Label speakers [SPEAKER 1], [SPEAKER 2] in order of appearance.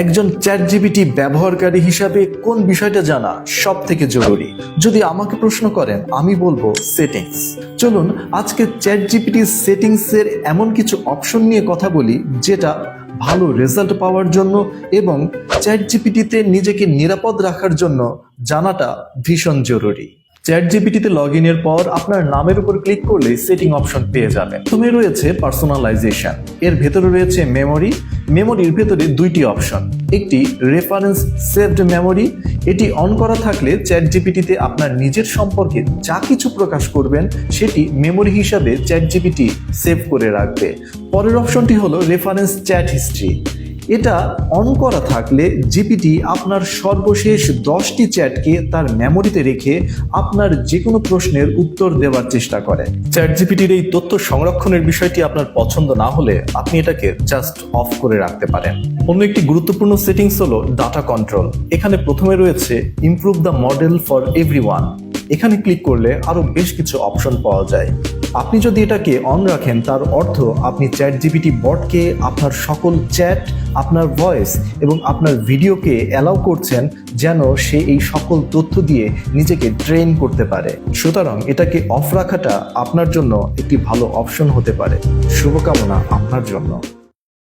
[SPEAKER 1] একজন chat GPT ব্যবহারকারী হিসাবে কোন বিষয়টা জানা সব থেকে জরুরি? যদি আমাকে প্রশ্ন করেন আমি বলবো সেটিংস। চলুন আজকে চ্যাট জিপিটি সেটিংসের এমন কিছু অপশন নিয়ে কথা বলি যেটা ভালো রেজাল্ট পাওয়ার জন্য এবং চ্যাট জিপিটিতে নিজেকে নিরাপদ রাখার জন্য জানাটা ভীষণ জরুরি। চ্যাট জিপিটিতে লগ ইনের পর আপনার নামের উপর ক্লিক করলে সেটিং অপশন পেয়ে যাবেন। প্রথমে রয়েছে পার্সোনালাইজেশন, এর ভেতরে রয়েছে মেমোরি। মেমোরির ভেতরে দুইটি অপশন, একটি রেফারেন্স সেভড মেমোরি, এটি অন করা থাকলে চ্যাট জিপিটিতে আপনার নিজের সম্পর্কে যা কিছু প্রকাশ করবেন সেটি মেমোরি হিসাবে চ্যাট জিপিটি সেভ করে রাখবে। পরের অপশনটি হলো রেফারেন্স চ্যাট হিস্ট্রি। এটা অন করা থাকলে জিপিটি আপনার সর্বশেষ 10টি চ্যাটকে তার মেমোরিতে রেখে আপনার যে কোনো প্রশ্নের উত্তর দেওয়ার চেষ্টা করে। চ্যাট জিপিটির এই তথ্য সংরক্ষণের বিষয়টি আপনার পছন্দ না হলে আপনি এটাকে জাস্ট অফ করে রাখতে পারেন। অন্য একটি গুরুত্বপূর্ণ সেটিংস হলো ডাটা কন্ট্রোল। এখানে প্রথমে রয়েছে improve the model for everyone. এখানে ক্লিক করলে আরো বেশ কিছু অপশন পাওয়া যায়। আপনি যদি এটাকে অন রাখেন তার অর্থ আপনি চ্যাট জিপিটি বটকে আপনার সকল চ্যাট, আপনার ভয়েস এবং আপনার ভিডিওকে অ্যালাউ করছেন যেন সে এই সকল তথ্য দিয়ে নিজেকে ট্রেন করতে পারে। সুতরাং এটাকে অফ রাখাটা আপনার জন্য একটি ভালো অপশন হতে পারে। শুভকামনা আপনার জন্য।